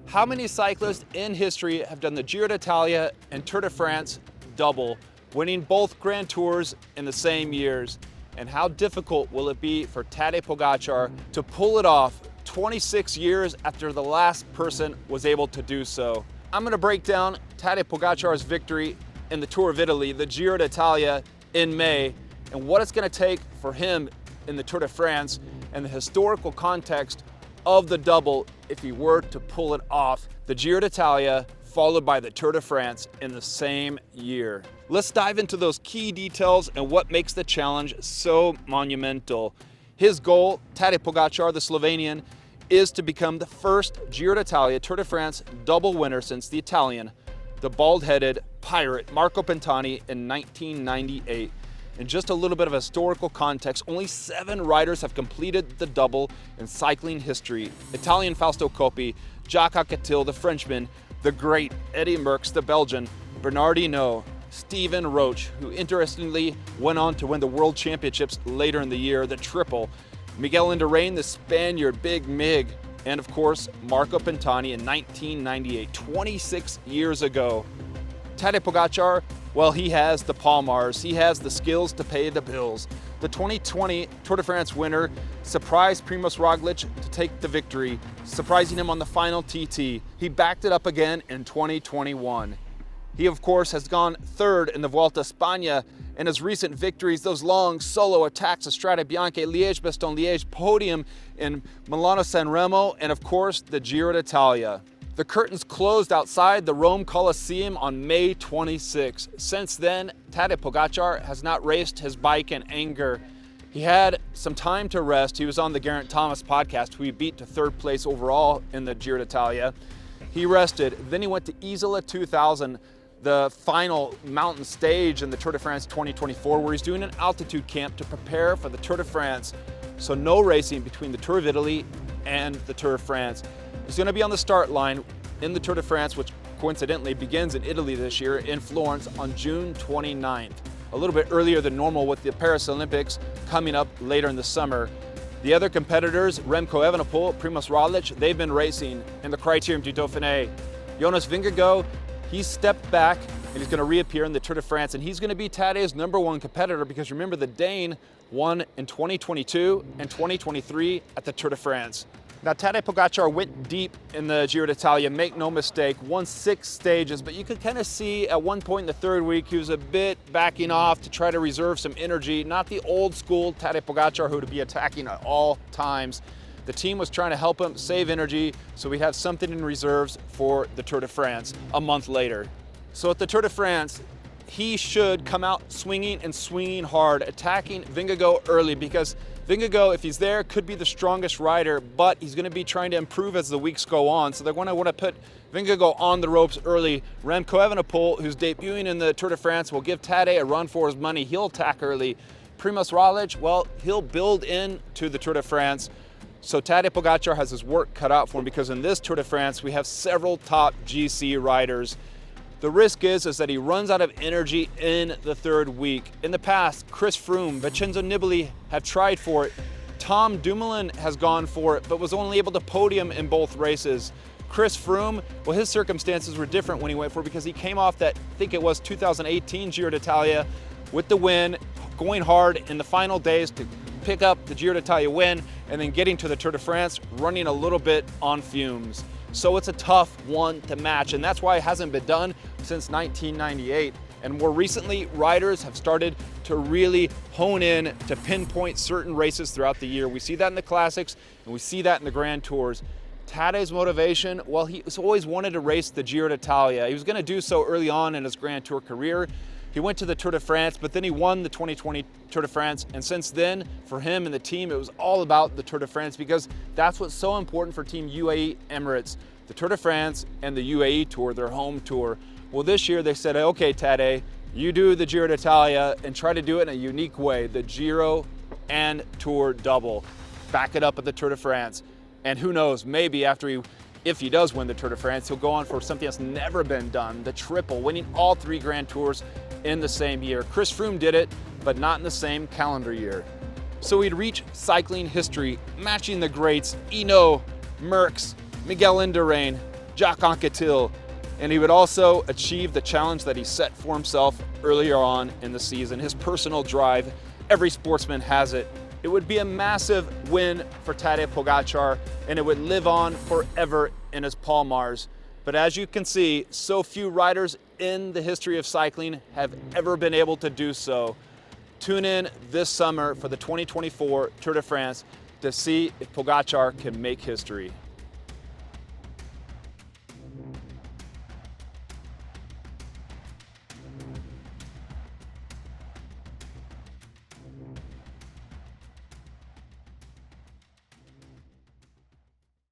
How many cyclists in history have done the Giro d'Italia and Tour de France double, winning both Grand Tours in the same years? And how difficult will it be for Tadej Pogacar to pull it off 26 years after the last person was able to do so? I'm going to break down Tadej Pogacar's victory in the Tour of Italy, the Giro d'Italia in May, and what it's going to take for him in the Tour de France and the historical context of the double if he were to pull it off, the Giro d'Italia followed by the Tour de France in the same year. Let's dive into those key details and what makes the challenge so monumental. His goal, Tadej Pogacar, the Slovenian, is to become the first Giro d'Italia Tour de France double winner since the Italian, the bald-headed pirate Marco Pantani in 1998. In just a little bit of historical context, only 7 riders have completed the double in cycling history. Italian Fausto Coppi, Jacques Anquetil, the Frenchman, the great Eddy Merckx, the Belgian, Bernard Hinault, Stephen Roche, who interestingly went on to win the World Championships later in the year, the triple, Miguel Indurain, the Spaniard, Big Mig, and of course, Marco Pantani in 1998, 26 years ago. Tadej Pogacar, well, he has the Palmars, he has the skills to pay the bills. The 2020 Tour de France winner surprised Primož Roglič to take the victory, surprising him on the final TT. He backed it up again in 2021. He, of course, has gone third in the Vuelta a España, and his recent victories, those long solo attacks at Strade Bianche, Liège-Bastogne-Liège, podium in Milano-San Remo, and of course, the Giro d'Italia. The curtains closed outside the Rome Colosseum on May 26. Since then, Tadej Pogacar has not raced his bike in anger. He had some time to rest. He was on the Geraint Thomas podcast, who he beat to 3rd place overall in the Giro d'Italia. He rested, then he went to Isola 2000, the final mountain stage in the Tour de France 2024, where he's doing an altitude camp to prepare for the Tour de France. So no racing between the Tour of Italy and the Tour de France. He's going to be on the start line in the Tour de France, which coincidentally begins in Italy this year, in Florence on June 29th. A little bit earlier than normal with the Paris Olympics coming up later in the summer. The other competitors, Remco Evenepoel, Primož Roglič, they've been racing in the Criterium du Dauphiné. Jonas Vingegaard, he's stepped back and he's going to reappear in the Tour de France, and he's going to be Tadej's #1 competitor because remember, the Dane won in 2022 and 2023 at the Tour de France. Now, Tadej Pogacar went deep in the Giro d'Italia, make no mistake, won 6 stages, but you could kind of see at one point in the 3rd week, he was a bit backing off to try to reserve some energy. Not the old school Tadej Pogacar who would be attacking at all times. The team was trying to help him save energy so we'd have something in reserves for the Tour de France a month later. So at the Tour de France, he should come out swinging and swinging hard, attacking Vingegaard early, because Vingegaard, if he's there, could be the strongest rider, but he's going to be trying to improve as the weeks go on. So they're going to want to put Vingegaard on the ropes early. Remco Evenepoel, who's debuting in the Tour de France, will give Tadej a run for his money. He'll attack early. Primož Roglič, well, he'll build into the Tour de France. So Tadej Pogacar has his work cut out for him, because in this Tour de France, we have several top GC riders. The risk is that he runs out of energy in the 3rd week. In the past, Chris Froome, Vincenzo Nibali have tried for it. Tom Dumoulin has gone for it, but was only able to podium in both races. Chris Froome, well, his circumstances were different when he went for it, because he came off that, I think it was 2018 Giro d'Italia with the win, going hard in the final days to pick up the Giro d'Italia win, and then getting to the Tour de France, running a little bit on fumes. So it's a tough one to match, and that's why it hasn't been done since 1998. And more recently, riders have started to really hone in to pinpoint certain races throughout the year. We see that in the Classics, and we see that in the Grand Tours. Tadej's motivation, well, he's always wanted to race the Giro d'Italia. He was going to do so early on in his Grand Tour career. He went to the Tour de France, but then he won the 2020 Tour de France. And since then, for him and the team, it was all about the Tour de France, because that's what's so important for Team UAE Emirates. The Tour de France and the UAE Tour, their home tour. Well, this year they said, okay, Tadej, you do the Giro d'Italia and try to do it in a unique way, the Giro and Tour double. Back it up at the Tour de France. And who knows, maybe if he does win the Tour de France, he'll go on for something that's never been done, the triple, winning all 3 Grand Tours in the same year. Chris Froome did it, but not in the same calendar year. So we'd reach cycling history, matching the greats, Hinault, Merckx, Miguel Indurain, Jacques Anquetil, and he would also achieve the challenge that he set for himself earlier on in the season, his personal drive. Every sportsman has it. It would be a massive win for Tadej Pogacar, and it would live on forever in his Palmars. But as you can see, so few riders in the history of cycling have ever been able to do so. Tune in this summer for the 2024 Tour de France to see if Pogacar can make history.